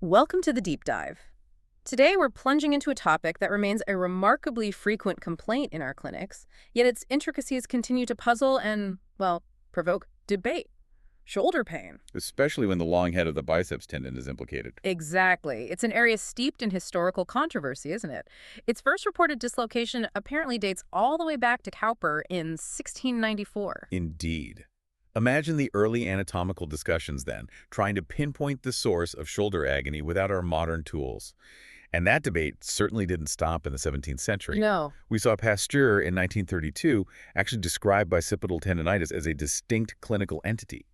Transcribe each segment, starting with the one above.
Welcome to the deep dive. Today, we're plunging into a topic that remains a remarkably frequent complaint in our clinics, yet its intricacies continue to puzzle and, well, provoke debate. Shoulder pain. Especially when the long head of the biceps tendon is implicated. Exactly. It's an area steeped in historical controversy, isn't it? Its first reported dislocation apparently dates all the way back to Cowper in 1694. Indeed. Imagine the early anatomical discussions then, trying to pinpoint the source of shoulder agony without our modern tools. And that debate certainly didn't stop in the 17th century. No. We saw Pasteur in 1932 actually describe bicipital tendinitis as a distinct clinical entity.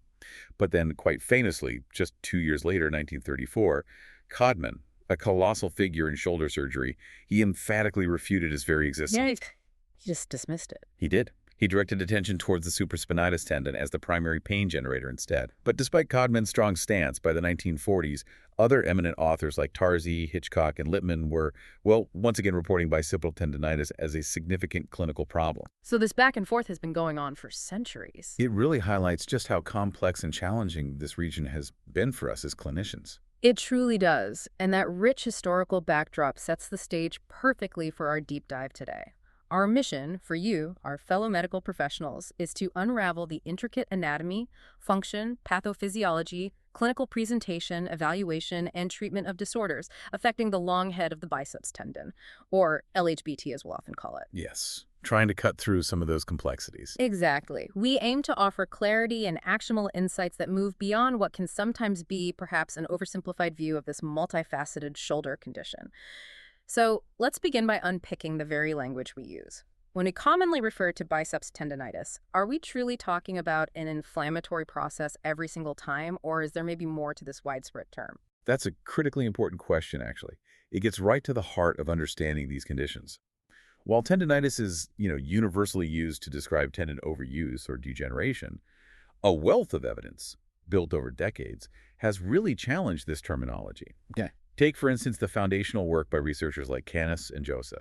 But then, quite famously, just 2 years later, 1934, Codman, a colossal figure in shoulder surgery, he emphatically refuted its very existence. Yeah, he just dismissed it. He did. He directed attention towards the supraspinatus tendon as the primary pain generator instead. But despite Codman's strong stance, by the 1940s, other eminent authors like Tarzi, Hitchcock, and Lippmann were, well, once again reporting bicipital tendinitis as a significant clinical problem. So this back and forth has been going on for centuries. It really highlights just how complex and challenging this region has been for us as clinicians. It truly does, and that rich historical backdrop sets the stage perfectly for our deep dive today. Our mission for you, our fellow medical professionals, is to unravel the intricate anatomy, function, pathophysiology, clinical presentation, evaluation, and treatment of disorders affecting the long head of the biceps tendon, or LHBT as we'll often call it. Yes, trying to cut through some of those complexities. Exactly. We aim to offer clarity and actionable insights that move beyond what can sometimes be perhaps an oversimplified view of this multifaceted shoulder condition. So let's begin by unpicking the very language we use. When we commonly refer to biceps tendinitis, are we truly talking about an inflammatory process every single time, or is there maybe more to this widespread term? That's a critically important question, actually. It gets right to the heart of understanding these conditions. While tendinitis is, universally used to describe tendon overuse or degeneration, a wealth of evidence, built over decades, has really challenged this terminology. Okay. Take, for instance, the foundational work by researchers like Canis and Josa.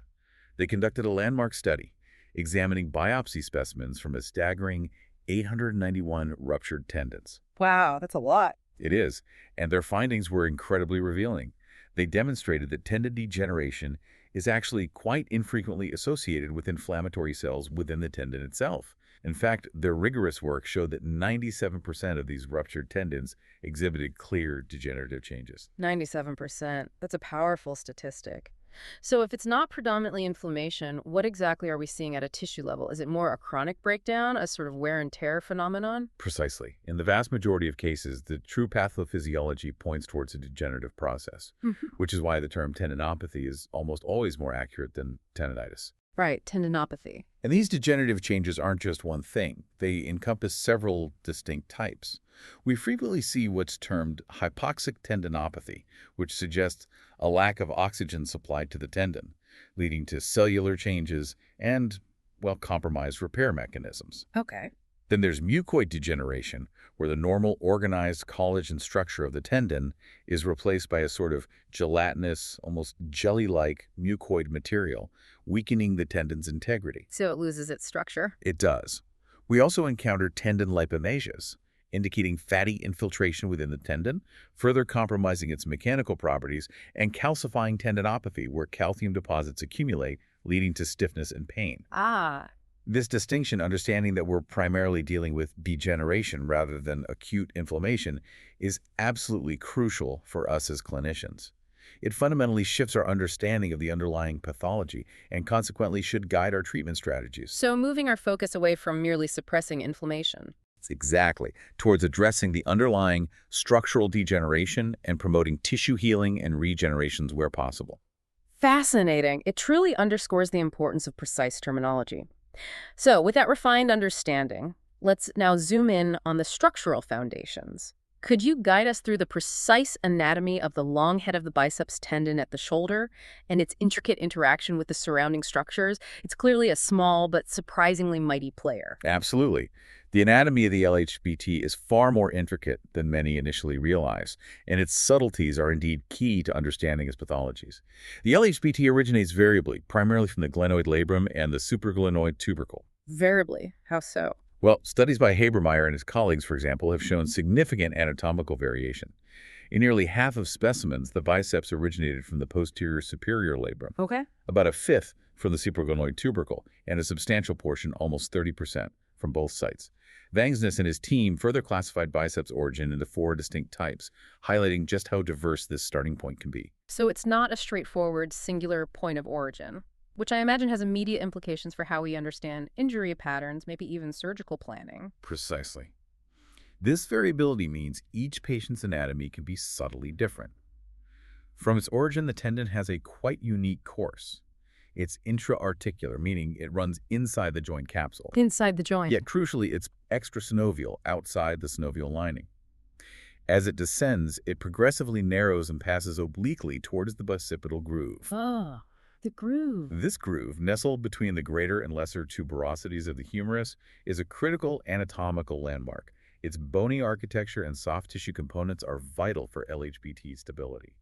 They conducted a landmark study examining biopsy specimens from a staggering 891 ruptured tendons. Wow, that's a lot. It is, and their findings were incredibly revealing. They demonstrated that tendon degeneration is actually quite infrequently associated with inflammatory cells within the tendon itself. In fact, their rigorous work showed that 97% of these ruptured tendons exhibited clear degenerative changes. 97%. That's a powerful statistic. So if it's not predominantly inflammation, what exactly are we seeing at a tissue level? Is it more a chronic breakdown, a sort of wear and tear phenomenon? Precisely. In the vast majority of cases, the true pathophysiology points towards a degenerative process, which is why the term tendinopathy is almost always more accurate than tendinitis. Right, tendinopathy. And these degenerative changes aren't just one thing. They encompass several distinct types. We frequently see what's termed hypoxic tendinopathy, which suggests a lack of oxygen supplied to the tendon, leading to cellular changes and, well, compromised repair mechanisms. Okay. Then there's mucoid degeneration, where the normal organized collagen structure of the tendon is replaced by a sort of gelatinous, almost jelly-like mucoid material, weakening the tendon's integrity. So it loses its structure? It does. We also encounter tendon lipomasias, indicating fatty infiltration within the tendon, further compromising its mechanical properties, and calcifying tendinopathy, where calcium deposits accumulate, leading to stiffness and pain. Ah. This distinction, understanding that we're primarily dealing with degeneration rather than acute inflammation, is absolutely crucial for us as clinicians. It fundamentally shifts our understanding of the underlying pathology and consequently should guide our treatment strategies. So moving our focus away from merely suppressing inflammation. Exactly, towards addressing the underlying structural degeneration and promoting tissue healing and regenerations where possible. Fascinating. It truly underscores the importance of precise terminology. So with that refined understanding, let's now zoom in on the structural foundations. Could you guide us through the precise anatomy of the long head of the biceps tendon at the shoulder and its intricate interaction with the surrounding structures? It's clearly a small but surprisingly mighty player. Absolutely. The anatomy of the LHBT is far more intricate than many initially realize, and its subtleties are indeed key to understanding its pathologies. The LHBT originates variably, primarily from the glenoid labrum and the supraglenoid tubercle. Variably? How so? Well, studies by Habermeyer and his colleagues, for example, have shown significant anatomical variation. In nearly half of specimens, the biceps originated from the posterior superior labrum, Okay. about a fifth from the supraglenoid tubercle, and a substantial portion, almost 30%, from both sites. Vangsness and his team further classified biceps origin into 4 distinct types, highlighting just how diverse this starting point can be. So it's not a straightforward, singular point of origin, which I imagine has immediate implications for how we understand injury patterns, maybe even surgical planning. Precisely. This variability means each patient's anatomy can be subtly different. From its origin, the tendon has a quite unique course. It's intra-articular, meaning it runs inside the joint capsule. Inside the joint. Yet crucially, it's extrasynovial, outside the synovial lining. As it descends, it progressively narrows and passes obliquely towards the bicipital groove. Ah, the groove. This groove, nestled between the greater and lesser tuberosities of the humerus, is a critical anatomical landmark. Its bony architecture and soft tissue components are vital for LHBT stability.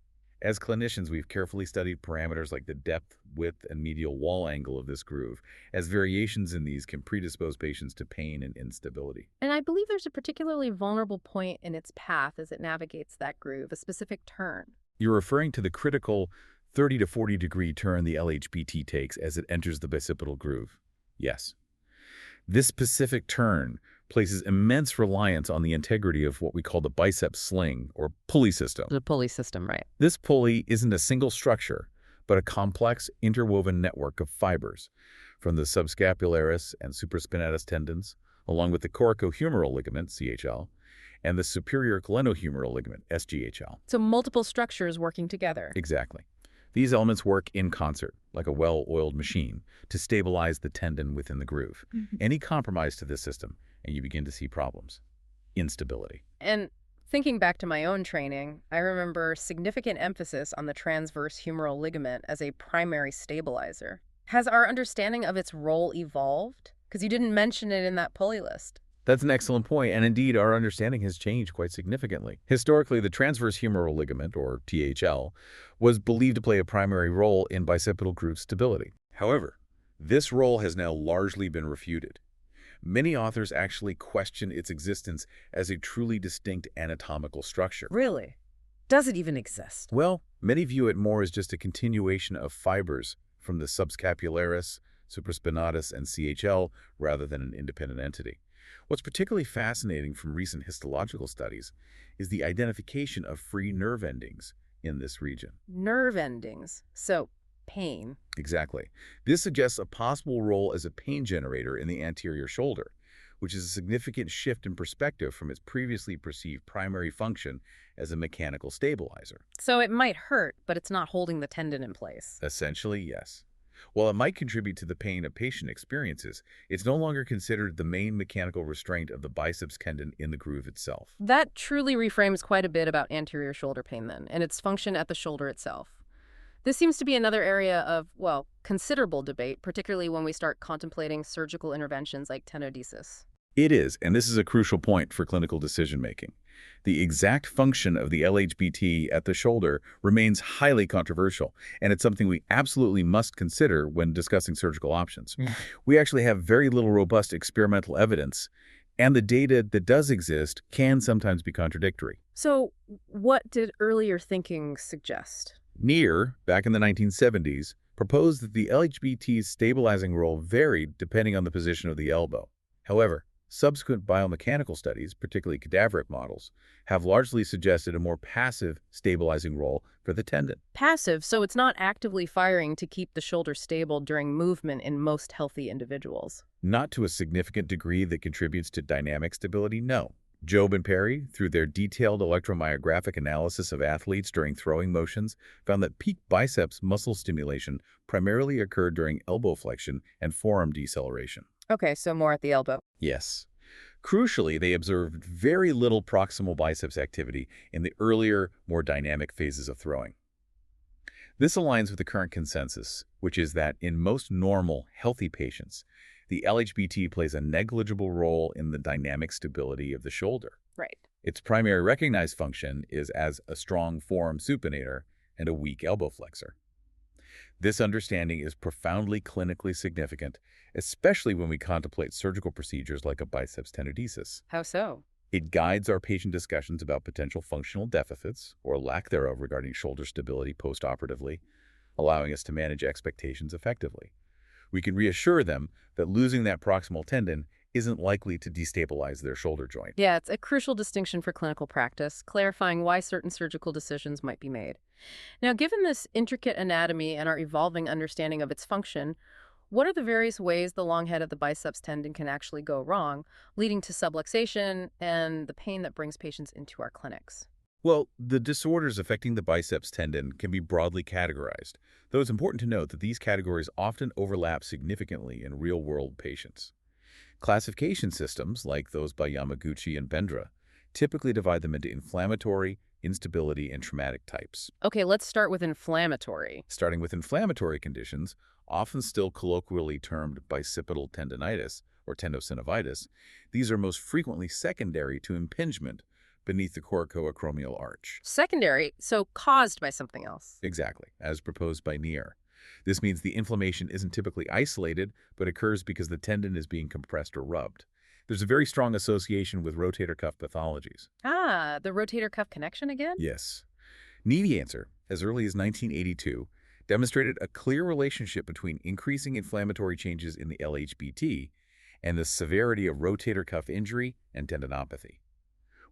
As clinicians, we've carefully studied parameters like the depth, width, and medial wall angle of this groove, as variations in these can predispose patients to pain and instability. And I believe there's a particularly vulnerable point in its path as it navigates that groove, a specific turn. You're referring to the critical 30 to 40 degree turn the LHBT takes as it enters the bicipital groove. Yes. This specific turn places immense reliance on the integrity of what we call the biceps sling, or pulley system. The pulley system, right? This pulley isn't a single structure, but a complex, interwoven network of fibers, from the subscapularis and supraspinatus tendons, along with the coracohumeral ligament, CHL, and the superior glenohumeral ligament, SGHL. So multiple structures working together. Exactly. These elements work in concert, like a well-oiled machine, to stabilize the tendon within the groove. Any compromise to this system, and you begin to see problems. Instability. And thinking back to my own training, I remember significant emphasis on the transverse humeral ligament as a primary stabilizer. Has our understanding of its role evolved? Because you didn't mention it in that pulley list. That's an excellent point, and indeed our understanding has changed quite significantly. Historically, the transverse humeral ligament, or THL, was believed to play a primary role in bicipital groove stability. However, this role has now largely been refuted. Many authors actually question its existence as a truly distinct anatomical structure. Really? Does it even exist? Well, many view it more as just a continuation of fibers from the subscapularis, supraspinatus, and CHL rather than an independent entity. What's particularly fascinating from recent histological studies is the identification of free nerve endings in this region. Nerve endings. So, pain. Exactly. This suggests a possible role as a pain generator in the anterior shoulder, which is a significant shift in perspective from its previously perceived primary function as a mechanical stabilizer. So it might hurt, but it's not holding the tendon in place. Essentially, yes. While it might contribute to the pain a patient experiences, it's no longer considered the main mechanical restraint of the biceps tendon in the groove itself. That truly reframes quite a bit about anterior shoulder pain then, and its function at the shoulder itself. This seems to be another area of, well, considerable debate, particularly when we start contemplating surgical interventions like tenodesis. It is, and this is a crucial point for clinical decision-making. The exact function of the LHBT at the shoulder remains highly controversial, and it's something we absolutely must consider when discussing surgical options. We actually have very little robust experimental evidence, and the data that does exist can sometimes be contradictory. So what did earlier thinking suggest? Neer, back in the 1970s, proposed that the LHBT's stabilizing role varied depending on the position of the elbow. However, subsequent biomechanical studies, particularly cadaveric models, have largely suggested a more passive stabilizing role for the tendon. Passive, so it's not actively firing to keep the shoulder stable during movement in most healthy individuals. Not to a significant degree that contributes to dynamic stability, no. Jobe and Perry, through their detailed electromyographic analysis of athletes during throwing motions, found that peak biceps muscle stimulation primarily occurred during elbow flexion and forearm deceleration. Okay, so more at the elbow. Yes. Crucially, they observed very little proximal biceps activity in the earlier, more dynamic phases of throwing. This aligns with the current consensus, which is that in most normal, healthy patients, the LHBT plays a negligible role in the dynamic stability of the shoulder. Right. Its primary recognized function is as a strong forearm supinator and a weak elbow flexor. This understanding is profoundly clinically significant, especially when we contemplate surgical procedures like a biceps tenodesis. How so? It guides our patient discussions about potential functional deficits or lack thereof regarding shoulder stability postoperatively, allowing us to manage expectations effectively. We can reassure them that losing that proximal tendon isn't likely to destabilize their shoulder joint. Yeah, it's a crucial distinction for clinical practice, clarifying why certain surgical decisions might be made. Now, given this intricate anatomy and our evolving understanding of its function, what are the various ways the long head of the biceps tendon can actually go wrong, leading to subluxation and the pain that brings patients into our clinics? Well, the disorders affecting the biceps tendon can be broadly categorized, though it's important to note that these categories often overlap significantly in real-world patients. Classification systems, like those by Yamaguchi and Bendra, typically divide them into inflammatory, instability, and traumatic types. Okay, let's start with inflammatory. Starting with inflammatory conditions, often still colloquially termed bicipital tendinitis or tenosynovitis, these are most frequently secondary to impingement beneath the coracoacromial arch. Secondary, so caused by something else. Exactly, as proposed by Neer. This means the inflammation isn't typically isolated, but occurs because the tendon is being compressed or rubbed. There's a very strong association with rotator cuff pathologies. Ah, the rotator cuff connection again? Yes. Neviancer, as early as 1982, demonstrated a clear relationship between increasing inflammatory changes in the LHBT and the severity of rotator cuff injury and tendinopathy.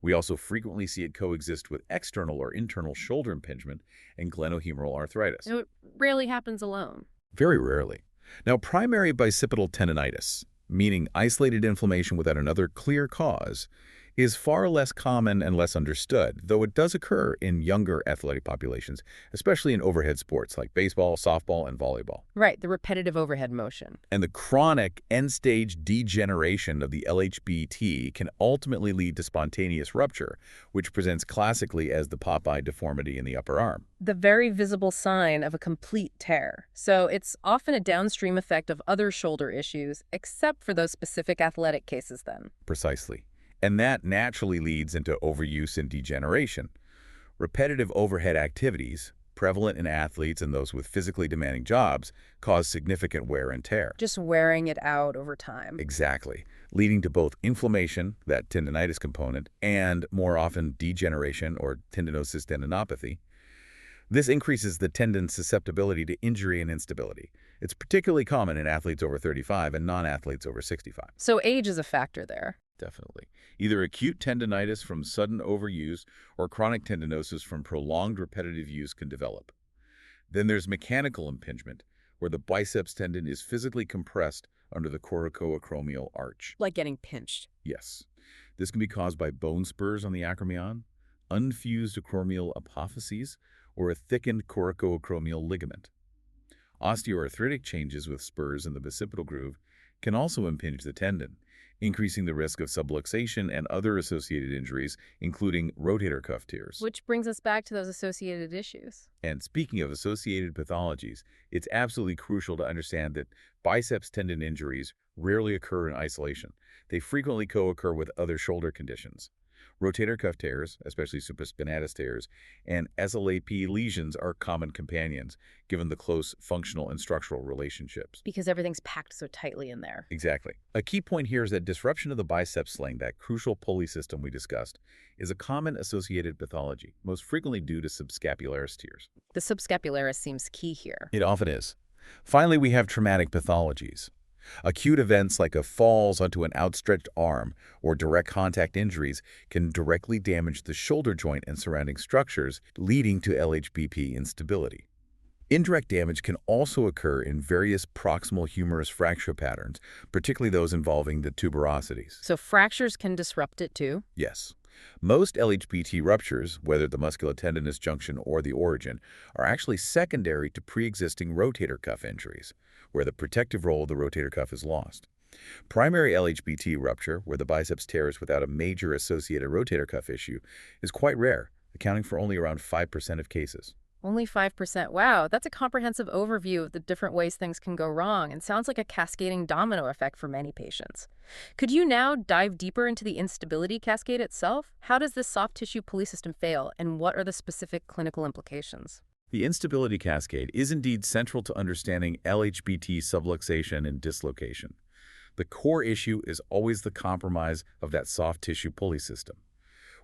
We also frequently see it coexist with external or internal shoulder impingement and glenohumeral arthritis. It rarely happens alone. Very rarely. Now, primary bicipital tendinitis, meaning isolated inflammation without another clear cause, is far less common and less understood, though it does occur in younger athletic populations, especially in overhead sports like baseball, softball, and volleyball. Right, the repetitive overhead motion. And the chronic end-stage degeneration of the LHBT can ultimately lead to spontaneous rupture, which presents classically as the Popeye deformity in the upper arm. The very visible sign of a complete tear. So it's often a downstream effect of other shoulder issues, except for those specific athletic cases then. Precisely. And that naturally leads into overuse and degeneration. Repetitive overhead activities, prevalent in athletes and those with physically demanding jobs, cause significant wear and tear. Just wearing it out over time. Exactly, leading to both inflammation, that tendinitis component, and more often degeneration or tendinosis tendinopathy. This increases the tendon's susceptibility to injury and instability. It's particularly common in athletes over 35 and non-athletes over 65. So age is a factor there. Definitely. Either acute tendinitis from sudden overuse or chronic tendinosis from prolonged repetitive use can develop. Then there's mechanical impingement, where the biceps tendon is physically compressed under the coracoacromial arch. Like getting pinched. Yes. This can be caused by bone spurs on the acromion, unfused acromial apophyses, or a thickened coracoacromial ligament. Osteoarthritic changes with spurs in the bicipital groove can also impinge the tendon, increasing the risk of subluxation and other associated injuries, including rotator cuff tears. Which brings us back to those associated issues. And speaking of associated pathologies, it's absolutely crucial to understand that biceps tendon injuries rarely occur in isolation. They frequently co-occur with other shoulder conditions. Rotator cuff tears, especially supraspinatus tears, and SLAP lesions are common companions, given the close functional and structural relationships. Because everything's packed so tightly in there. Exactly. A key point here is that disruption of the biceps sling, that crucial pulley system we discussed, is a common associated pathology, most frequently due to subscapularis tears. The subscapularis seems key here. It often is. Finally, we have traumatic pathologies. Acute events like a falls onto an outstretched arm or direct contact injuries can directly damage the shoulder joint and surrounding structures, leading to LHBP instability. Indirect damage can also occur in various proximal humerus fracture patterns, particularly those involving the tuberosities. So fractures can disrupt it too? Yes. Most LHBT ruptures, whether the musculotendinous junction or the origin, are actually secondary to pre-existing rotator cuff injuries, where the protective role of the rotator cuff is lost. Primary LHBT rupture, where the biceps tears without a major associated rotator cuff issue, is quite rare, accounting for only around 5% of cases. Only 5%. Wow, that's a comprehensive overview of the different ways things can go wrong and sounds like a cascading domino effect for many patients. Could you now dive deeper into the instability cascade itself? How does this soft tissue pulley system fail, and what are the specific clinical implications? The instability cascade is indeed central to understanding LHBT subluxation and dislocation. The core issue is always the compromise of that soft tissue pulley system.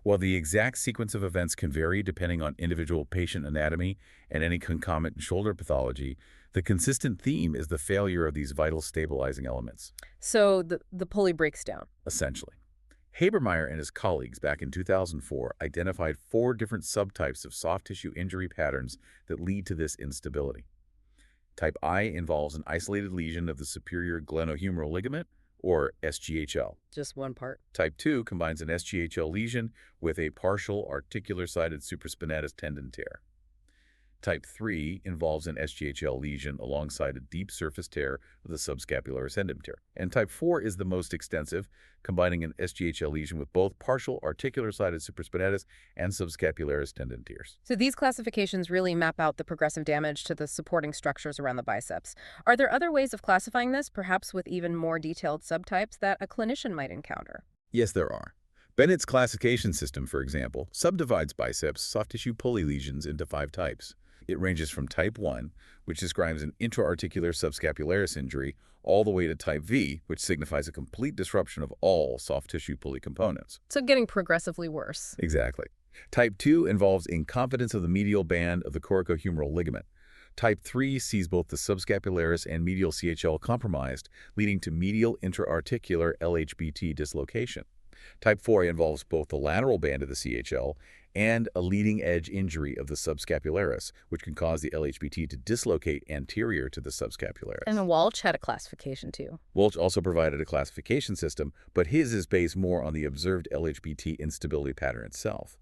While the exact sequence of events can vary depending on individual patient anatomy and any concomitant shoulder pathology, the consistent theme is the failure of these vital stabilizing elements, So the pulley breaks down. essentially. Habermeyer and his colleagues back in 2004 identified 4 different subtypes of soft tissue injury patterns that lead to this instability. Type I involves an isolated lesion of the superior glenohumeral ligament, or SGHL. Just one part. Type 2 combines an SGHL lesion with a partial articular-sided supraspinatus tendon tear. Type 3 involves an SGHL lesion alongside a deep surface tear of the subscapularis tendon tear. And type 4 is the most extensive, combining an SGHL lesion with both partial articular-sided supraspinatus and subscapularis tendon tears. So these classifications really map out the progressive damage to the supporting structures around the biceps. Are there other ways of classifying this, perhaps with even more detailed subtypes that a clinician might encounter? Yes, there are. Bennett's classification system, for example, subdivides biceps soft tissue pulley lesions into 5 types. It ranges from type 1, which describes an intra-articular subscapularis injury, all the way to type V, which signifies a complete disruption of all soft tissue pulley components. So getting progressively worse. Exactly. Type 2 involves incompetence of the medial band of the coracohumeral ligament. Type 3 sees both the subscapularis and medial CHL compromised, leading to medial intra-articular LHBT dislocation. Type 4 involves both the lateral band of the CHL and a leading edge injury of the subscapularis, which can cause the LHBT to dislocate anterior to the subscapularis. And Walsh had a classification too. Walsh also provided a classification system, but his is based more on the observed LHBT instability pattern itself.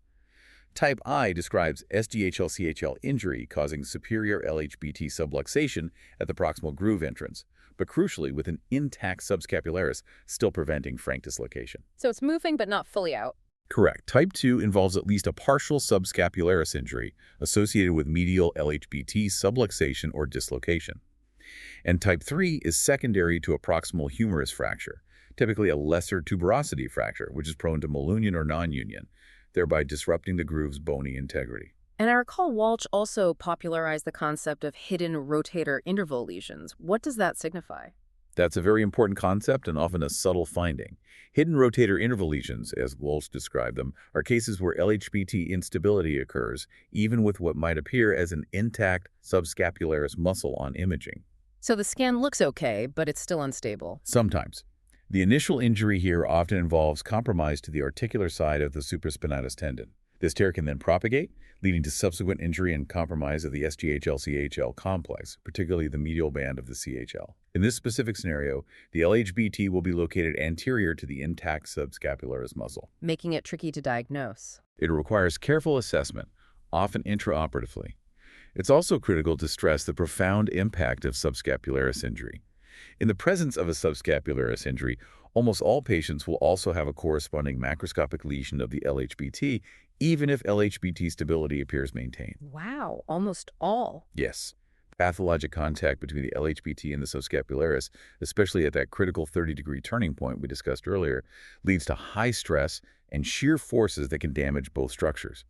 Type I describes SGHL-CHL injury causing superior LHBT subluxation at the proximal groove entrance, but crucially with an intact subscapularis still preventing frank dislocation. So it's moving but not fully out. Correct. Type 2 involves at least a partial subscapularis injury associated with medial LHBT subluxation or dislocation. And type 3 is secondary to a proximal humerus fracture, typically a lesser tuberosity fracture, which is prone to malunion or non-union, thereby disrupting the groove's bony integrity. And I recall Walsh also popularized the concept of hidden rotator interval lesions. What does that signify? That's a very important concept and often a subtle finding. Hidden rotator interval lesions, as Walsh described them, are cases where LHBT instability occurs, even with what might appear as an intact subscapularis muscle on imaging. So the scan looks okay, but it's still unstable. Sometimes. The initial injury here often involves compromise to the articular side of the supraspinatus tendon. This tear can then propagate, leading to subsequent injury and compromise of the SGHL-CHL complex, particularly the medial band of the CHL. In this specific scenario, the LHBT will be located anterior to the intact subscapularis muscle, Making it tricky to diagnose. it requires careful assessment, often intraoperatively. It's also critical to stress the profound impact of subscapularis injury. In the presence of a subscapularis injury, almost all patients will also have a corresponding macroscopic lesion of the LHBT, even if LHBT stability appears maintained. Wow, almost all. Yes. Pathologic contact between the LHBT and the subscapularis, especially at that critical 30-degree turning point we discussed earlier, leads to high stress and shear forces that can damage both structures.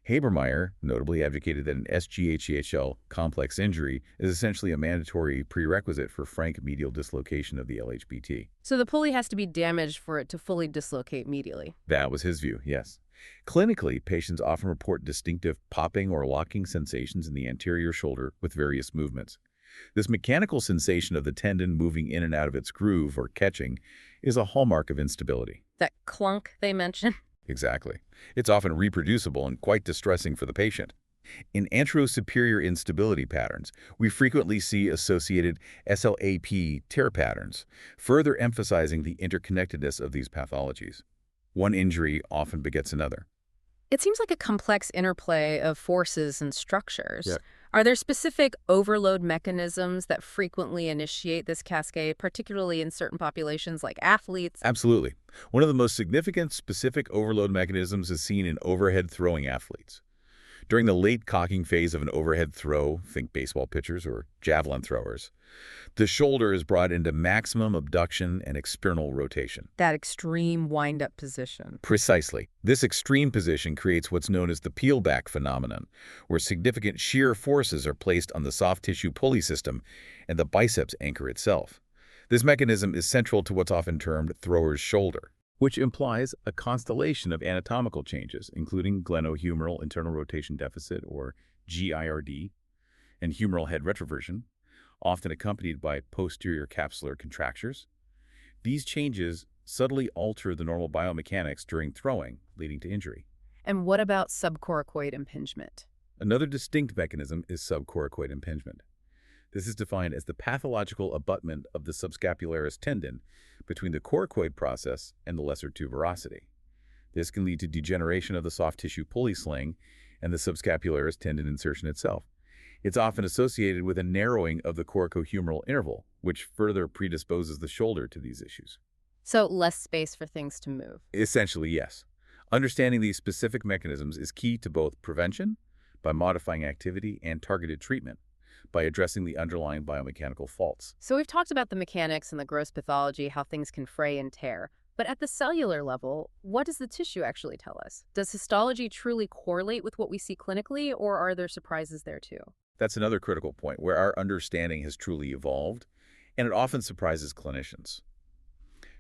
Habermeyer notably advocated that an SGHL complex injury is essentially a mandatory prerequisite for frank medial dislocation of the LHBT. So the pulley has to be damaged for it to fully dislocate medially. That was his view, yes. Clinically, patients often report distinctive popping or locking sensations in the anterior shoulder with various movements. This mechanical sensation of the tendon moving in and out of its groove or catching is a hallmark of instability. That clunk they mentioned. Exactly. It's often reproducible and quite distressing for the patient. In anterosuperior instability patterns, we frequently see associated SLAP tear patterns, further emphasizing the interconnectedness of these pathologies. One injury often begets another. It seems like a complex interplay of forces and structures. Yeah. Are there specific overload mechanisms that frequently initiate this cascade, particularly in certain populations like athletes? Absolutely. One of the most significant specific overload mechanisms is seen in overhead throwing athletes. During the late cocking phase of an overhead throw, think baseball pitchers or javelin throwers, the shoulder is brought into maximum abduction and external rotation. That extreme wind-up position. Precisely. This extreme position creates what's known as the peel-back phenomenon, where significant shear forces are placed on the soft tissue pulley system and the biceps anchor itself. This mechanism is central to what's often termed thrower's shoulder, which implies a constellation of anatomical changes, including glenohumeral internal rotation deficit, or GIRD, and humeral head retroversion, often accompanied by posterior capsular contractures. These changes subtly alter the normal biomechanics during throwing, leading to injury. And what about subcoracoid impingement? Another distinct mechanism is subcoracoid impingement. This is defined as the pathological abutment of the subscapularis tendon between the coracoid process and the lesser tuberosity. This can lead to degeneration of the soft tissue pulley sling and the subscapularis tendon insertion itself. It's often associated with a narrowing of the coracohumeral interval, which further predisposes the shoulder to these issues. So less space for things to move. Essentially, yes. Understanding these specific mechanisms is key to both prevention, by modifying activity, and targeted treatment, by addressing the underlying biomechanical faults. So we've talked about the mechanics and the gross pathology, how things can fray and tear. But at the cellular level, what does the tissue actually tell us? Does histology truly correlate with what we see clinically, or are there surprises there too? That's another critical point where our understanding has truly evolved, and it often surprises clinicians.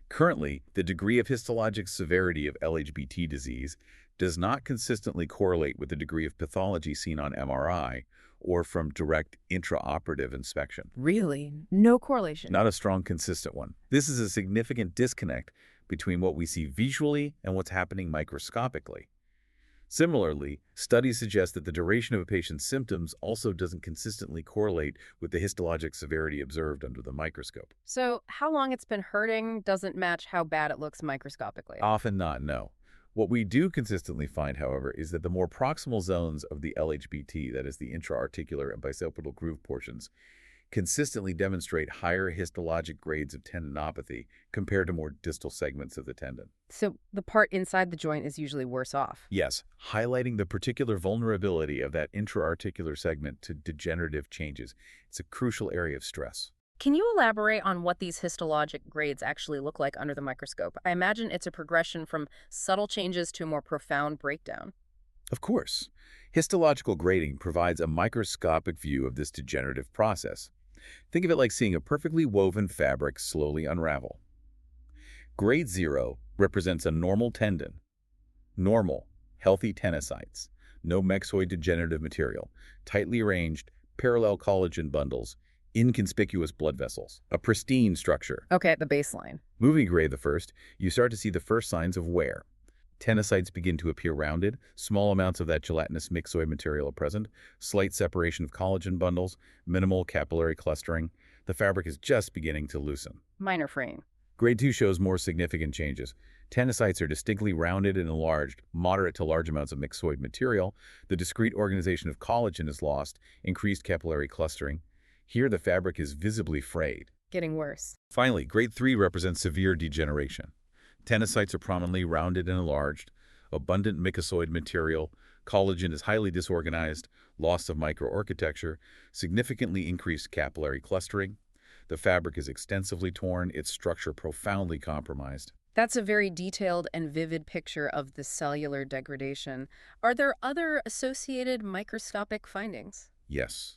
Currently, the degree of histologic severity of LHBT disease does not consistently correlate with the degree of pathology seen on MRI or from direct intraoperative inspection. Really? No correlation? Not a strong, consistent one. This is a significant disconnect between what we see visually and what's happening microscopically. Similarly, studies suggest that the duration of a patient's symptoms also doesn't consistently correlate with the histologic severity observed under the microscope. So how long it's been hurting doesn't match how bad it looks microscopically. Often not, no. What we do consistently find, however, is that the more proximal zones of the LHBT, that is the intra-articular and bicipital groove portions, consistently demonstrate higher histologic grades of tendinopathy compared to more distal segments of the tendon. So the part inside the joint is usually worse off. Yes, highlighting the particular vulnerability of that intra-articular segment to degenerative changes. It's a crucial area of stress. Can you elaborate on what these histologic grades actually look like under the microscope? I imagine it's a progression from subtle changes to a more profound breakdown. Of course, histological grading provides a microscopic view of this degenerative process. Think of it like seeing a perfectly woven fabric slowly unravel. Grade 0 represents a normal tendon. Normal, healthy tenocytes, no myxoid degenerative material, tightly arranged, parallel collagen bundles, inconspicuous blood vessels, a pristine structure. Okay, at the baseline. Moving grade the first, you start to see the first signs of wear. Tenocytes begin to appear rounded, small amounts of that gelatinous myxoid material are present, slight separation of collagen bundles, minimal capillary clustering. The fabric is just beginning to loosen. Minor fraying. Grade 2 shows more significant changes. Tenocytes are distinctly rounded and enlarged, moderate to large amounts of myxoid material. The discrete organization of collagen is lost, increased capillary clustering. Here, the fabric is visibly frayed. Getting worse. Finally, grade 3 represents severe degeneration. Tenocytes are prominently rounded and enlarged, abundant myxoid material, collagen is highly disorganized, loss of microarchitecture, significantly increased capillary clustering. The fabric is extensively torn, its structure profoundly compromised. That's a very detailed and vivid picture of the cellular degradation. Are there other associated microscopic findings? Yes.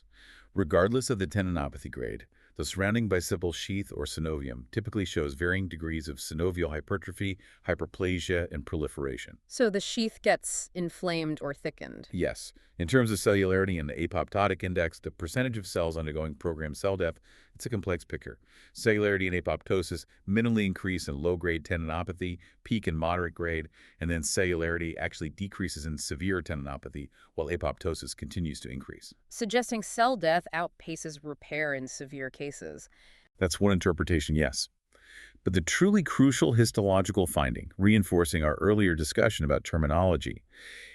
Regardless of the tendinopathy grade, the surrounding bicipital sheath or synovium typically shows varying degrees of synovial hypertrophy, hyperplasia, and proliferation. So the sheath gets inflamed or thickened. Yes. In terms of cellularity and the apoptotic index, the percentage of cells undergoing programmed cell death, it's a complex picture. Cellularity and apoptosis minimally increase in low-grade tendinopathy, peak in moderate grade, and then cellularity actually decreases in severe tendinopathy, while apoptosis continues to increase. Suggesting cell death outpaces repair in severe cases. That's one interpretation, yes. But the truly crucial histological finding, reinforcing our earlier discussion about terminology,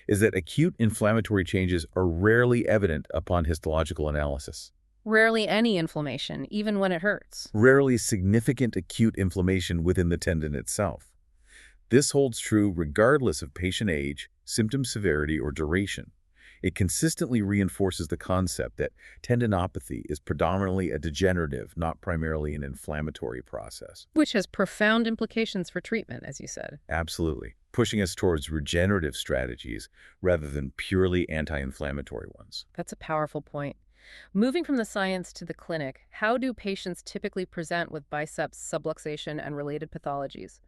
is that acute inflammatory changes are rarely evident upon histological analysis. Rarely any inflammation, even when it hurts. Rarely significant acute inflammation within the tendon itself. This holds true regardless of patient age, symptom severity, or duration. It consistently reinforces the concept that tendinopathy is predominantly a degenerative, not primarily an inflammatory process. Which has profound implications for treatment, as you said. Absolutely. Pushing us towards regenerative strategies rather than purely anti-inflammatory ones. That's a powerful point. Moving from the science to the clinic, how do patients typically present with biceps subluxation and related pathologies?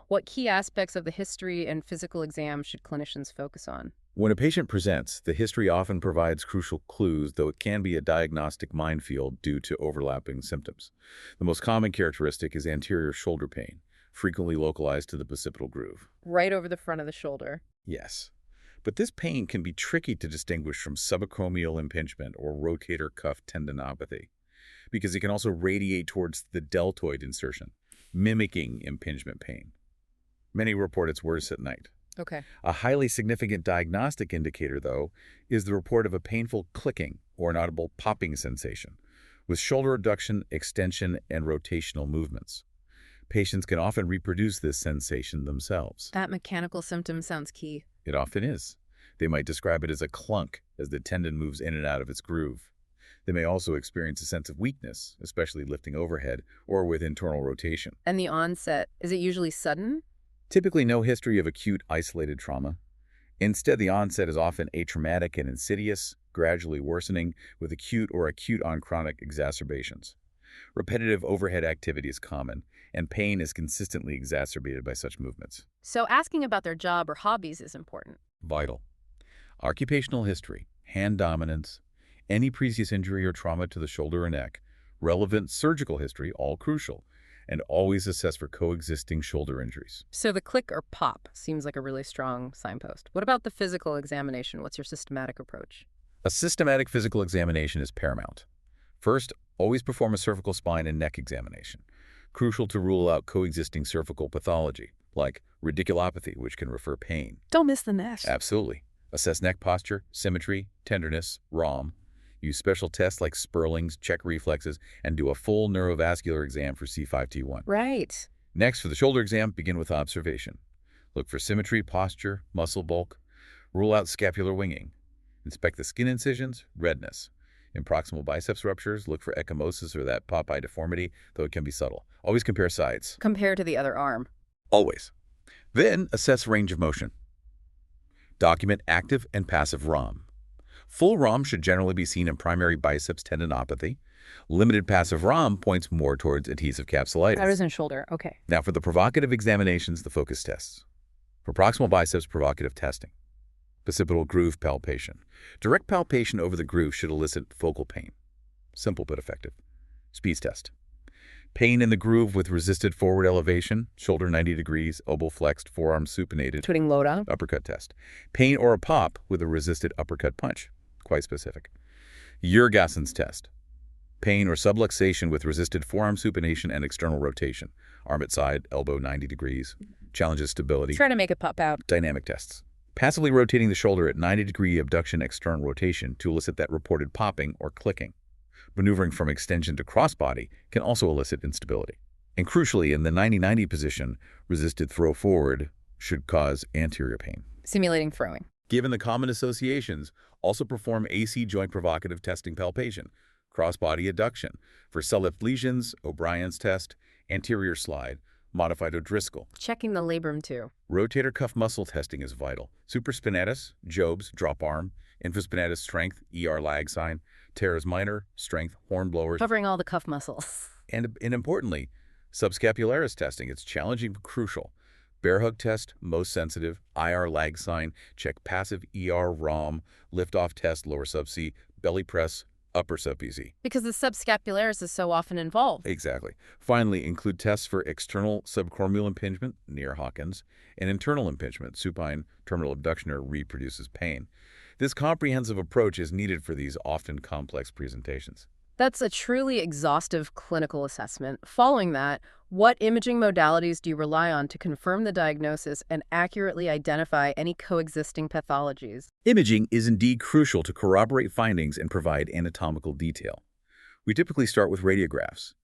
What key aspects of the history and physical exam should clinicians focus on? When a patient presents, the history often provides crucial clues, though it can be a diagnostic minefield due to overlapping symptoms. The most common characteristic is anterior shoulder pain, frequently localized to the bicipital groove. Right over the front of the shoulder. Yes. But this pain can be tricky to distinguish from subacromial impingement or rotator cuff tendinopathy, because it can also radiate towards the deltoid insertion, mimicking impingement pain. Many report it's worse at night. Okay. A highly significant diagnostic indicator, though, is the report of a painful clicking or an audible popping sensation, with shoulder adduction, extension, and rotational movements. Patients can often reproduce this sensation themselves. That mechanical symptom sounds key. It often is. They might describe it as a clunk as the tendon moves in and out of its groove. They may also experience a sense of weakness, especially lifting overhead or with internal rotation. And the onset, is it usually sudden? Typically no history of acute isolated trauma. Instead, the onset is often atraumatic and insidious, gradually worsening with acute or acute-on-chronic exacerbations. Repetitive overhead activity is common, and pain is consistently exacerbated by such movements. So asking about their job or hobbies is important. Vital. Occupational history, hand dominance, any previous injury or trauma to the shoulder or neck, relevant surgical history, all crucial, and always assess for coexisting shoulder injuries. So the click or pop seems like a really strong signpost. What about the physical examination? What's your systematic approach? A systematic physical examination is paramount. First, always perform a cervical spine and neck examination, crucial to rule out coexisting cervical pathology, like radiculopathy, which can refer pain. Don't miss the nest. Absolutely. Assess neck posture, symmetry, tenderness, ROM. Use special tests like Sperling's, check reflexes, and do a full neurovascular exam for C5T1. Right. Next, for the shoulder exam, begin with observation. Look for symmetry, posture, muscle bulk. Rule out scapular winging. Inspect the skin incisions, redness. In proximal biceps ruptures, look for ecchymosis or that Popeye deformity, though it can be subtle. Always compare sides. Compare to the other arm. Always. Then, assess range of motion. Document active and passive ROM. Full ROM should generally be seen in primary biceps tendinopathy. Limited passive ROM points more towards adhesive capsulitis. That is in shoulder. Okay. Now, for the provocative examinations, the focus tests. For proximal biceps, provocative testing. Bicipital groove palpation. Direct palpation over the groove should elicit focal pain. Simple but effective. Speed test. Pain in the groove with resisted forward elevation, shoulder 90 degrees, elbow flexed, forearm supinated. Putting load on. Uppercut test. Pain or a pop with a resisted uppercut punch. Quite specific. Yergason's test. Pain or subluxation with resisted forearm supination and external rotation. Arm at side, elbow 90 degrees. Challenges stability. Try to make it pop out. Dynamic tests. Passively rotating the shoulder at 90-degree abduction external rotation to elicit that reported popping or clicking. Maneuvering from extension to crossbody can also elicit instability. And crucially, in the 90-90 position, resisted throw forward should cause anterior pain. Simulating throwing. Given the common associations, also perform AC joint provocative testing palpation, crossbody adduction. For cell-lift lesions, O'Brien's test, anterior slide, modified O'Driscoll. Checking the labrum too. Rotator cuff muscle testing is vital. Supraspinatus, Job's, drop arm, infraspinatus strength, ER lag sign, teres minor, strength, horn blowers. Covering all the cuff muscles. And importantly, subscapularis testing. It's challenging but crucial. Bear hug test, most sensitive, IR lag sign, check passive ER ROM, lift-off test, lower sub-C, belly press, upper sub-BZ. Because the subscapularis is so often involved. Exactly. Finally, include tests for external subacromial impingement, near Hawkins, and internal impingement, supine terminal abduction, or reproduces pain. This comprehensive approach is needed for these often complex presentations. That's a truly exhaustive clinical assessment. Following that, what imaging modalities do you rely on to confirm the diagnosis and accurately identify any coexisting pathologies? Imaging is indeed crucial to corroborate findings and provide anatomical detail. We typically start with radiographs.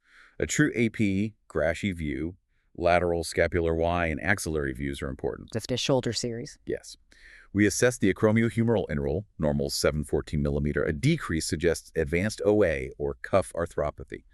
A true AP, Grashy view, lateral, scapular Y, and axillary views are important. That's the shoulder series. Yes. We assess the acromiohumeral interval, normal 7-14 millimeter. A decrease suggests advanced OA or cuff arthropathy.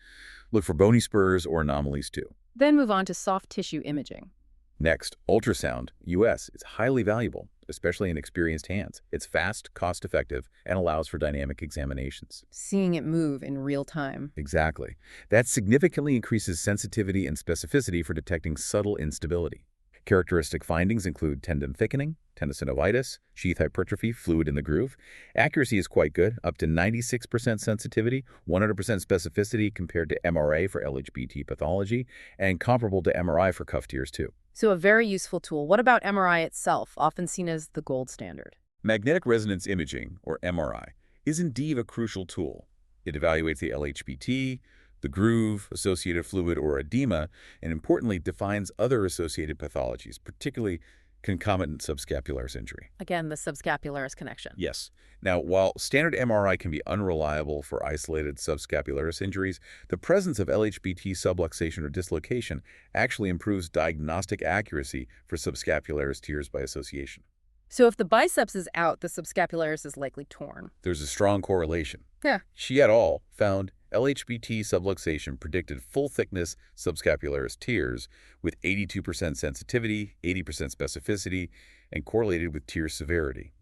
Look for bony spurs or anomalies too. Then move on to soft tissue imaging. Next, ultrasound, US, is highly valuable. especially in experienced hands. It's fast, cost-effective, and allows for dynamic examinations. Seeing it move in real time. Exactly. That significantly increases sensitivity and specificity for detecting subtle instability. Characteristic findings include tendon thickening, tendinosynovitis, sheath hypertrophy, fluid in the groove. Accuracy is quite good, up to 96% sensitivity, 100% specificity compared to MRA for LHBT pathology, and comparable to MRI for cuff tears too. So a very useful tool. What about MRI itself, often seen as the gold standard? Magnetic resonance imaging, or MRI, is indeed a crucial tool. It evaluates the LHBT, the groove, associated fluid, or edema, and importantly defines other associated pathologies, particularly concomitant subscapularis injury. Again, the subscapularis connection. Yes. Now, while standard MRI can be unreliable for isolated subscapularis injuries, the presence of LHBT subluxation or dislocation actually improves diagnostic accuracy for subscapularis tears by association. So if the biceps is out, the subscapularis is likely torn. There's a strong correlation. Yeah. She et al. Found LHBT subluxation predicted full-thickness subscapularis tears with 82% sensitivity, 80% specificity, and correlated with tear severity.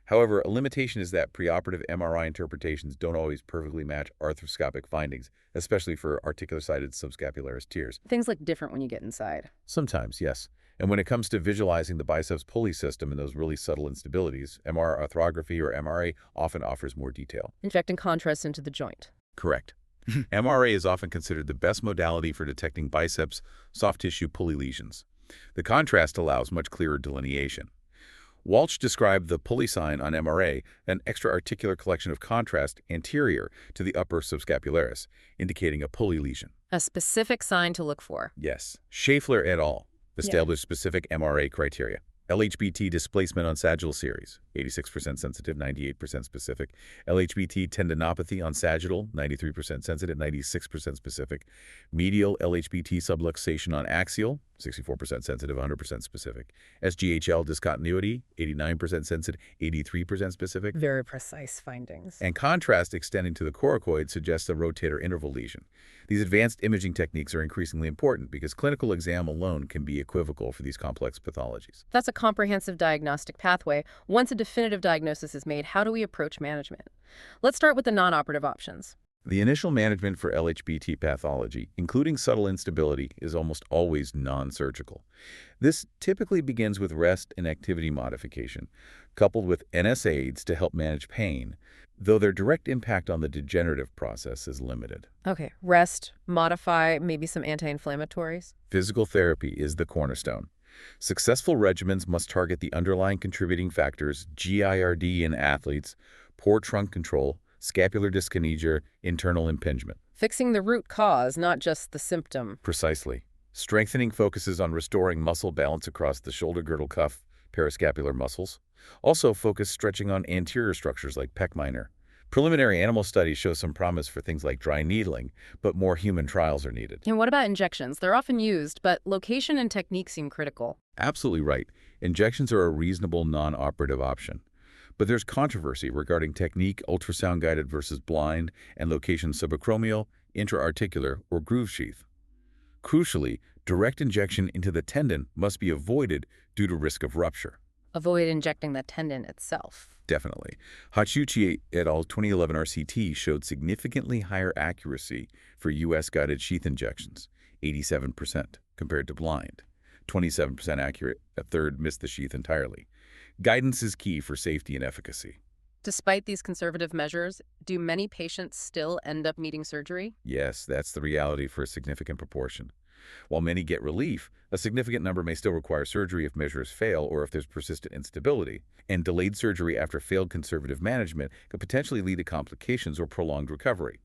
However, a limitation is that preoperative MRI interpretations don't always perfectly match arthroscopic findings, especially for articular-sided subscapularis tears. Things look different when you get inside. Sometimes, yes. And when it comes to visualizing the biceps pulley system and those really subtle instabilities, MR arthrography or MRA often offers more detail. Injecting contrast into the joint. Correct. MRA is often considered the best modality for detecting biceps soft tissue pulley lesions. The contrast allows much clearer delineation. Walsh described the pulley sign on MRA, an extra-articular collection of contrast anterior to the upper subscapularis, indicating a pulley lesion. A specific sign to look for. Yes. Schaeffler et al. Established specific MRA criteria. LHBT displacement on sagittal series, 86% sensitive, 98% specific. LHBT tendinopathy on sagittal, 93% sensitive, 96% specific. Medial LHBT subluxation on axial, 64% sensitive, 100% specific. SGHL discontinuity, 89% sensitive, 83% specific. Very precise findings. And contrast extending to the coracoid suggests a rotator interval lesion. These advanced imaging techniques are increasingly important because clinical exam alone can be equivocal for these complex pathologies. That's a comprehensive diagnostic pathway. Once a definitive diagnosis is made, how do we approach management? Let's start with the non-operative options. The initial management for LHBT pathology, including subtle instability, is almost always non-surgical. This typically begins with rest and activity modification, coupled with NSAIDs to help manage pain, though their direct impact on the degenerative process is limited. Okay, rest, modify, maybe some anti-inflammatories. Physical therapy is the cornerstone. Successful regimens must target the underlying contributing factors, GIRD in athletes, poor trunk control, scapular dyskinesia, internal impingement. Fixing the root cause, not just the symptom. Precisely. Strengthening focuses on restoring muscle balance across the shoulder girdle cuff, parascapular muscles. Also focus stretching on anterior structures like pec minor. Preliminary animal studies show some promise for things like dry needling, but more human trials are needed. And what about injections? They're often used, but location and technique seem critical. Absolutely right. Injections are a reasonable non-operative option. But there's controversy regarding technique, ultrasound-guided versus blind, and location subacromial, intra-articular, or groove sheath. Crucially, direct injection into the tendon must be avoided due to risk of rupture. Avoid injecting the tendon itself. Definitely. Hachuchi et al. 2011 RCT showed significantly higher accuracy for U.S.-guided sheath injections, 87%, compared to blind. 27% accurate, a third missed the sheath entirely. Guidance is key for safety and efficacy. Despite these conservative measures, do many patients still end up needing surgery? Yes, that's the reality for a significant proportion. While many get relief, a significant number may still require surgery if measures fail or if there's persistent instability, and delayed surgery after failed conservative management could potentially lead to complications or prolonged recovery.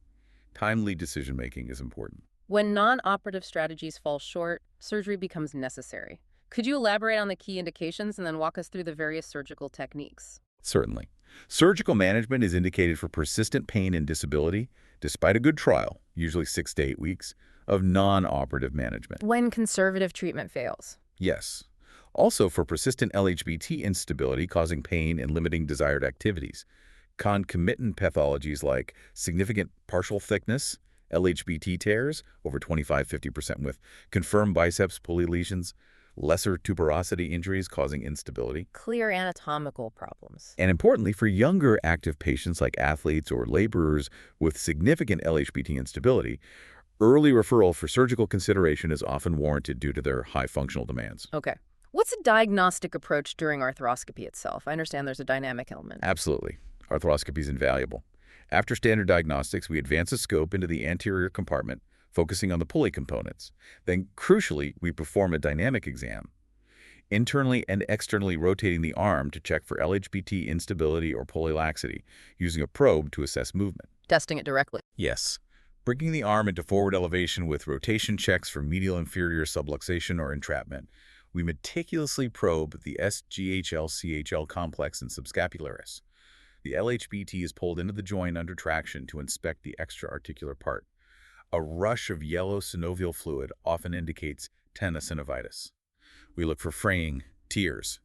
Timely decision-making is important. When non-operative strategies fall short, surgery becomes necessary. Could you elaborate on the key indications and then walk us through the various surgical techniques? Certainly. Surgical management is indicated for persistent pain and disability, despite a good trial, usually 6 to 8 weeks, of non-operative management. When conservative treatment fails. Yes. Also for persistent LHBT instability causing pain and limiting desired activities. Concomitant pathologies like significant partial thickness, LHBT tears, over 25–50% with confirmed biceps pulley lesions, lesser tuberosity injuries causing instability. Clear anatomical problems. And importantly, for younger active patients like athletes or laborers with significant LHBT instability, early referral for surgical consideration is often warranted due to their high functional demands. Okay. What's a diagnostic approach during arthroscopy itself? I understand there's a dynamic element. Absolutely. Arthroscopy is invaluable. After standard diagnostics, we advance a scope into the anterior compartment, focusing on the pulley components. Then, crucially, we perform a dynamic exam, internally and externally rotating the arm to check for LHBT instability or pulley laxity, using a probe to assess movement. Testing it directly. Yes. Bringing the arm into forward elevation with rotation checks for medial inferior subluxation or entrapment, we meticulously probe the SGHL-CHL complex and subscapularis. The LHBT is pulled into the joint under traction to inspect the extra-articular part. A rush of yellow synovial fluid often indicates tenosynovitis. We look for fraying, tears,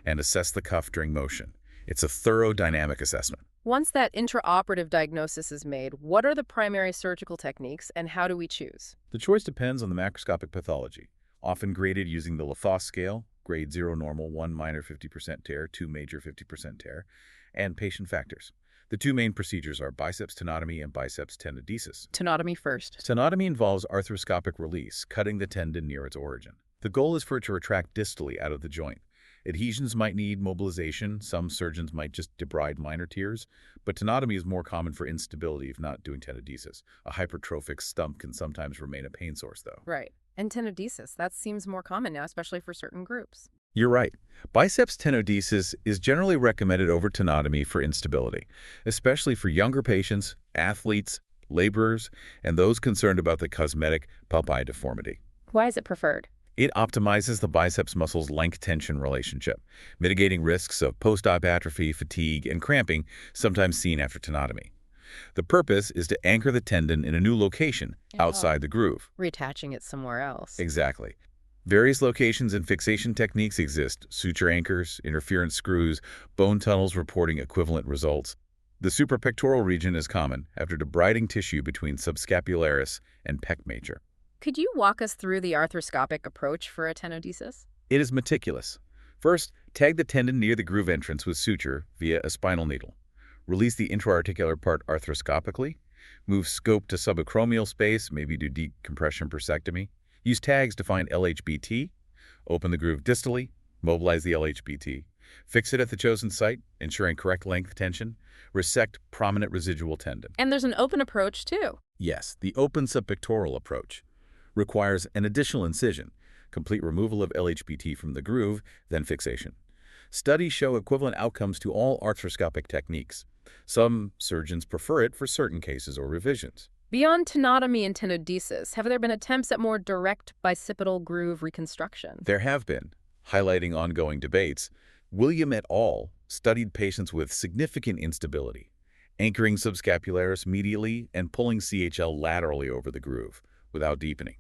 and assess the cuff during motion. It's a thorough dynamic assessment. Once that intraoperative diagnosis is made, what are the primary surgical techniques and how do we choose? The choice depends on the macroscopic pathology, often graded using the Lafosse scale, grade 0 normal, 1 minor 50% tear, 2 major 50% tear, and patient factors. The two main procedures are biceps tenotomy and biceps tenodesis. Tenotomy first. Tenotomy involves arthroscopic release, cutting the tendon near its origin. The goal is for it to retract distally out of the joint. Adhesions might need mobilization. Some surgeons might just debride minor tears, but tenotomy is more common for instability if not doing tenodesis. A hypertrophic stump can sometimes remain a pain source, though. Right. And tenodesis, that seems more common now, especially for certain groups. You're right. Biceps tenodesis is generally recommended over tenotomy for instability, especially for younger patients, athletes, laborers, and those concerned about the cosmetic pulpi deformity. Why is it preferred? It optimizes the biceps muscle's length-tension relationship, mitigating risks of post-op atrophy, fatigue, and cramping, sometimes seen after tenotomy. The purpose is to anchor the tendon in a new location outside the groove. Reattaching it somewhere else. Exactly. Various locations and fixation techniques exist: suture anchors, interference screws, bone tunnels reporting equivalent results. The suprapectoral region is common after debriding tissue between subscapularis and pec major. Could you walk us through the arthroscopic approach for a tenodesis? It is meticulous. First, tag the tendon near the groove entrance with suture via a spinal needle. Release the intra-articular part arthroscopically. Move scope to subacromial space, maybe do decompression prosectomy. Use tags to find LHBT. Open the groove distally. Mobilize the LHBT. Fix it at the chosen site, ensuring correct length tension. Resect prominent residual tendon. And there's an open approach, too. Yes, the open subpectoral approach requires an additional incision, complete removal of LHBT from the groove, then fixation. Studies show equivalent outcomes to all arthroscopic techniques. Some surgeons prefer it for certain cases or revisions. Beyond tenotomy and tenodesis, have there been attempts at more direct bicipital groove reconstruction? There have been, highlighting ongoing debates. William et al. Studied patients with significant instability, anchoring subscapularis medially and pulling CHL laterally over the groove without deepening.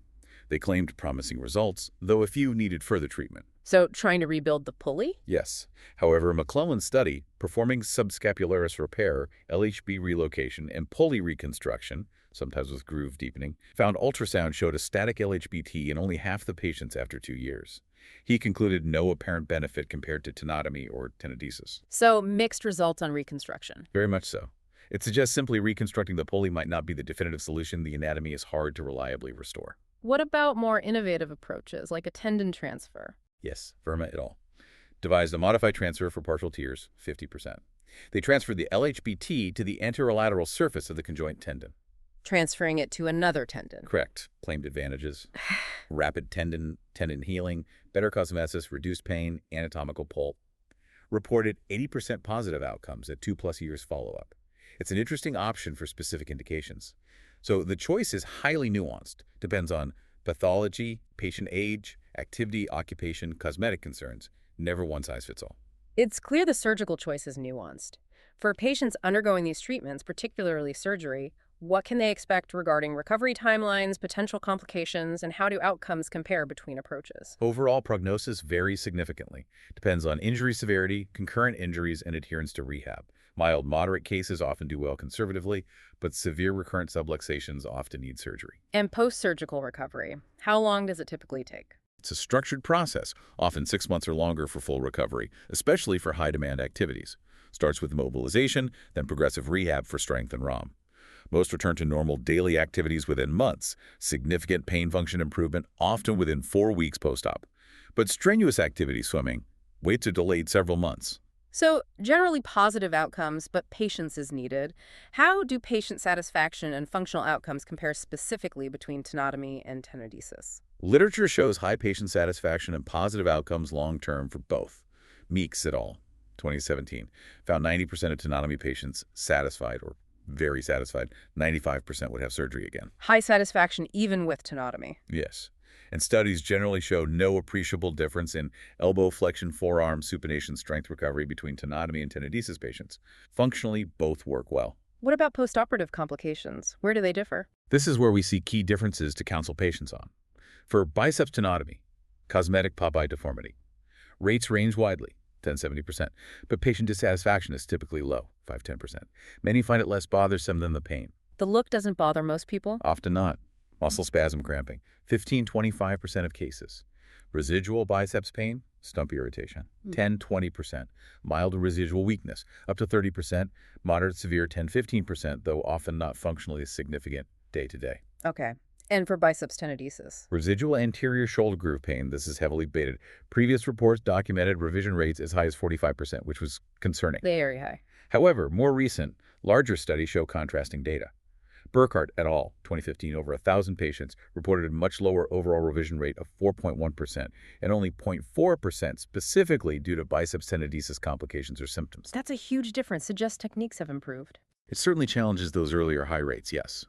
They claimed promising results, though a few needed further treatment. So, trying to rebuild the pulley? Yes. However, McClellan's study, performing subscapularis repair, LHB relocation, and pulley reconstruction, sometimes with groove deepening, found ultrasound showed a static LHBT in only half the patients after 2 years. He concluded no apparent benefit compared to tenotomy or tenodesis. So, mixed results on reconstruction. Very much so. It suggests simply reconstructing the pulley might not be the definitive solution. The anatomy is hard to reliably restore. What about more innovative approaches, like a tendon transfer? Yes, Verma et al. Devised a modified transfer for partial tears, 50%. They transferred the LHBT to the anterolateral surface of the conjoint tendon. Transferring it to another tendon. Correct. Claimed advantages: rapid tendon healing, better cosmesis, reduced pain, anatomical pull. Reported 80% positive outcomes at 2+ years follow-up. It's an interesting option for specific indications. So the choice is highly nuanced, depends on pathology, patient age, activity, occupation, cosmetic concerns. Never one size fits all. It's clear the surgical choice is nuanced. For patients undergoing these treatments, particularly surgery, what can they expect regarding recovery timelines, potential complications, and how do outcomes compare between approaches? Overall prognosis varies significantly. Depends on injury severity, concurrent injuries, and adherence to rehab. Mild, moderate cases often do well conservatively, but severe recurrent subluxations often need surgery. And post-surgical recovery, how long does it typically take? It's a structured process, often 6 months or longer for full recovery, especially for high-demand activities. Starts with mobilization, then progressive rehab for strength and ROM. Most return to normal daily activities within months, significant pain function improvement often within 4 weeks post-op. But strenuous activity swimming waits are delayed several months. So, generally positive outcomes, but patience is needed. How do patient satisfaction and functional outcomes compare specifically between tenotomy and tenodesis? Literature shows high patient satisfaction and positive outcomes long-term for both. Meeks et al., 2017, found 90% of tenotomy patients satisfied or very satisfied. 95% would have surgery again. High satisfaction even with tenotomy. Yes. And studies generally show no appreciable difference in elbow flexion forearm supination strength recovery between tenotomy and tenodesis patients. Functionally, both work well. What about postoperative complications? Where do they differ? This is where we see key differences to counsel patients on. For biceps tenotomy, cosmetic Popeye deformity, rates range widely, 10–70%, but patient dissatisfaction is typically low, 5–10%. Many find it less bothersome than the pain. The look doesn't bother most people? Often not. Muscle spasm cramping, 15–25% of cases. Residual biceps pain, stump irritation, 10–20%. Mild residual weakness, up to 30%. Moderate severe, 10–15%, though often not functionally significant day to day. Okay. And for biceps tenodesis? Residual anterior shoulder groove pain, this is heavily debated. Previous reports documented revision rates as high as 45%, which was concerning. Very high. However, more recent, larger studies show contrasting data. Burkhardt et al., 2015, over 1,000 patients, reported a much lower overall revision rate of 4.1% and only 0.4% specifically due to biceps tenodesis complications or symptoms. That's a huge difference. Suggests techniques have improved. It certainly challenges those earlier high rates, yes.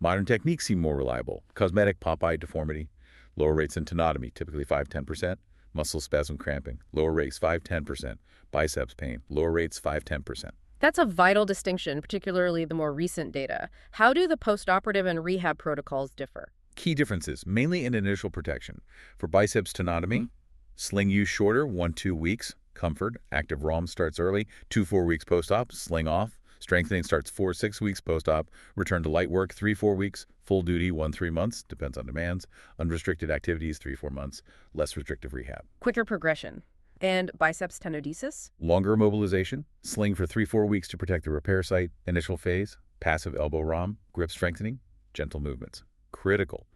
Modern techniques seem more reliable. Cosmetic Popeye deformity, lower rates in tenotomy, typically 5–10%. Muscle spasm cramping, lower rates 5–10%. Biceps pain, lower rates 5–10%. That's a vital distinction, particularly the more recent data. How do the postoperative and rehab protocols differ? Key differences, mainly in initial protection. For biceps tenotomy, sling use shorter, 1–2 weeks. Comfort, active ROM starts early, 2–4 weeks post-op, sling off. Strengthening starts 4–6 weeks post-op. Return to light work 3–4 weeks. Full duty 1–3 months, depends on demands. Unrestricted activities 3–4 months. Less restrictive rehab. Quicker progression. And biceps tenodesis? Longer mobilization. Sling for 3–4 weeks to protect the repair site. Initial phase. Passive elbow ROM. Grip strengthening. Gentle movements. Critical.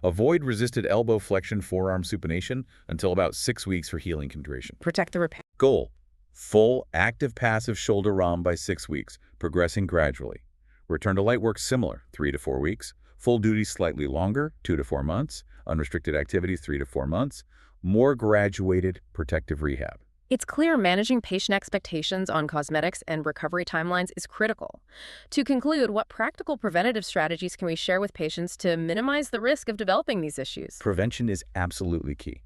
Avoid resisted elbow flexion forearm supination until about 6 weeks for healing duration. Protect the repair. Goal. Full active passive shoulder ROM by 6 weeks, progressing gradually. Return to light work similar, 3–4 weeks. Full duty slightly longer, 2–4 months. Unrestricted activities, 3–4 months. More graduated protective rehab. It's clear managing patient expectations on cosmetics and recovery timelines is critical. To conclude, what practical preventative strategies can we share with patients to minimize the risk of developing these issues? Prevention is absolutely key.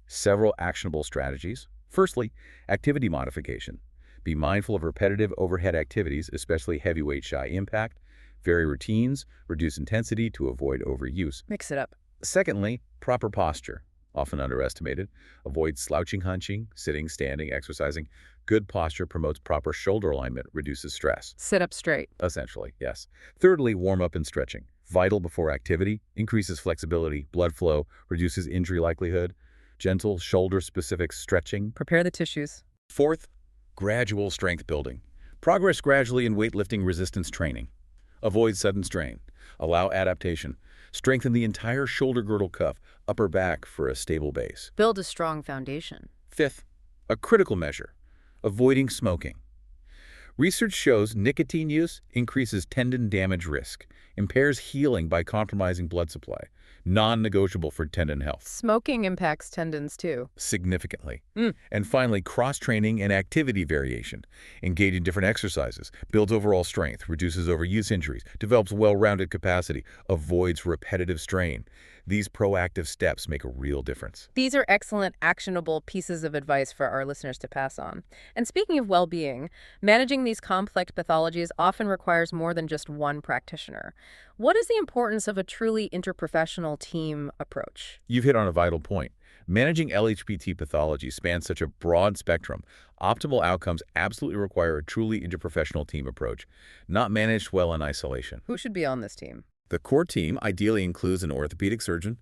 Several actionable strategies. Firstly, activity modification. Be mindful of repetitive overhead activities, especially heavyweight shy impact. Vary routines, reduce intensity to avoid overuse. Mix it up. Secondly, proper posture. Often underestimated. Avoid slouching, hunching, sitting, standing, exercising. Good posture promotes proper shoulder alignment, reduces stress. Sit up straight. Essentially, yes. Thirdly, warm up and stretching. Vital before activity, increases flexibility, blood flow, reduces injury likelihood. Gentle, shoulder-specific stretching. Prepare the tissues. Fourth, gradual strength building. Progress gradually in weightlifting resistance training. Avoid sudden strain. Allow adaptation. Strengthen the entire shoulder girdle cuff, upper back for a stable base. Build a strong foundation. Fifth, a critical measure, avoiding smoking. Research shows nicotine use increases tendon damage risk, impairs healing by compromising blood supply, non-negotiable for tendon health. Smoking impacts tendons too. Significantly. And finally, cross-training and activity variation. Engage in different exercises, builds overall strength, reduces overuse injuries, develops well-rounded capacity, avoids repetitive strain. These proactive steps make a real difference. These are excellent, actionable pieces of advice for our listeners to pass on. And speaking of well-being, managing these complex pathologies often requires more than just one practitioner. What is the importance of a truly interprofessional team approach? You've hit on a vital point. Managing LHPT pathology spans such a broad spectrum. Optimal outcomes absolutely require a truly interprofessional team approach, not managed well in isolation. Who should be on this team? The core team ideally includes an orthopedic surgeon,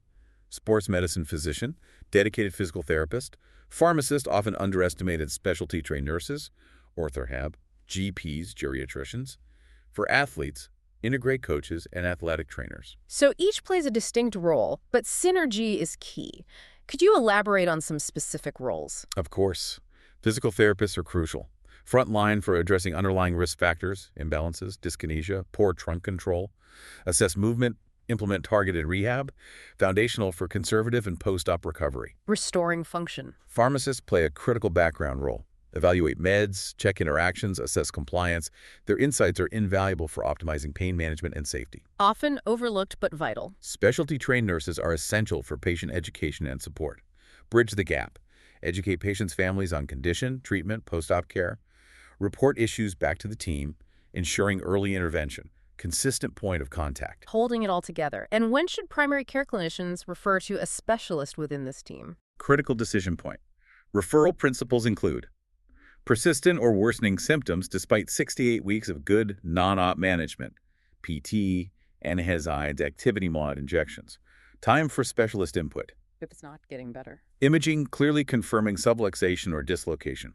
sports medicine physician, dedicated physical therapist, pharmacist, often underestimated specialty trained nurses, orthorehab, GPs, geriatricians. For athletes, integrate coaches and athletic trainers. So each plays a distinct role, but synergy is key. Could you elaborate on some specific roles? Of course, physical therapists are crucial. Front line for addressing underlying risk factors, imbalances, dyskinesia, poor trunk control, assess movement, implement targeted rehab, foundational for conservative and post-op recovery. Restoring function. Pharmacists play a critical background role. Evaluate meds, check interactions, assess compliance. Their insights are invaluable for optimizing pain management and safety. Often overlooked but vital. Specialty trained nurses are essential for patient education and support. Bridge the gap. Educate patients' families on condition, treatment, post-op care. Report issues back to the team, ensuring early intervention. Consistent point of contact. Holding it all together. And when should primary care clinicians refer to a specialist within this team? Critical decision point. Referral principles include persistent or worsening symptoms despite 68 weeks of good non-op management, PT, anhesides, activity mod injections. Time for specialist input. If it's not getting better. Imaging clearly confirming subluxation or dislocation.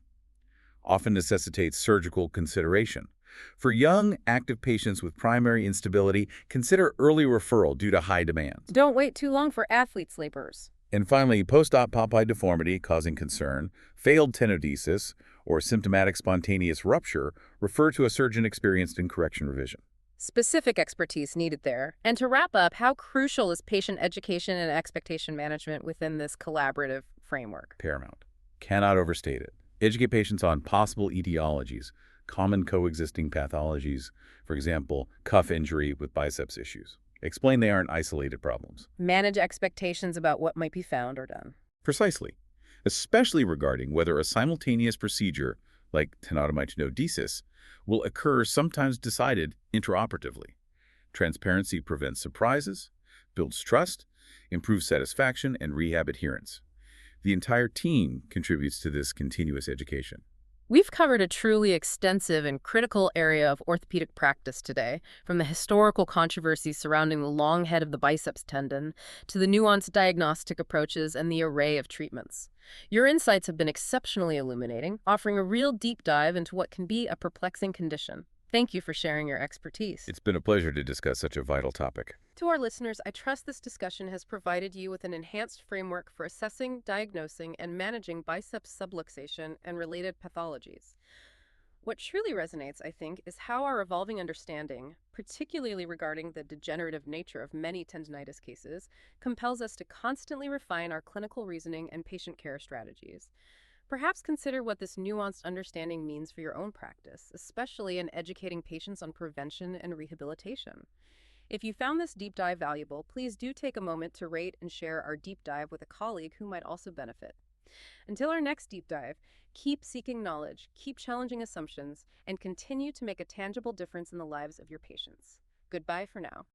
Often necessitates surgical consideration. For young, active patients with primary instability, consider early referral due to high demands. Don't wait too long for athletes' labors. And finally, post-op Popeye deformity causing concern, failed tenodesis, or symptomatic spontaneous rupture, refer to a surgeon experienced in correction revision. Specific expertise needed there. And to wrap up, how crucial is patient education and expectation management within this collaborative framework? Paramount. Cannot overstate it. Educate patients on possible etiologies, common coexisting pathologies, for example, cuff injury with biceps issues. Explain they aren't isolated problems. Manage expectations about what might be found or done. Precisely. Especially regarding whether a simultaneous procedure, like tenotomy tenodesis, will occur sometimes decided intraoperatively. Transparency prevents surprises, builds trust, improves satisfaction, and rehab adherence. The entire team contributes to this continuous education. We've covered a truly extensive and critical area of orthopedic practice today, from the historical controversies surrounding the long head of the biceps tendon to the nuanced diagnostic approaches and the array of treatments. Your insights have been exceptionally illuminating, offering a real deep dive into what can be a perplexing condition. Thank you for sharing your expertise. It's been a pleasure to discuss such a vital topic. To our listeners, I trust this discussion has provided you with an enhanced framework for assessing, diagnosing, and managing biceps subluxation and related pathologies. What truly resonates, I think, is how our evolving understanding, particularly regarding the degenerative nature of many tendinitis cases, compels us to constantly refine our clinical reasoning and patient care strategies. Perhaps consider what this nuanced understanding means for your own practice, especially in educating patients on prevention and rehabilitation. If you found this deep dive valuable, please do take a moment to rate and share our deep dive with a colleague who might also benefit. Until our next deep dive, keep seeking knowledge, keep challenging assumptions, and continue to make a tangible difference in the lives of your patients. Goodbye for now.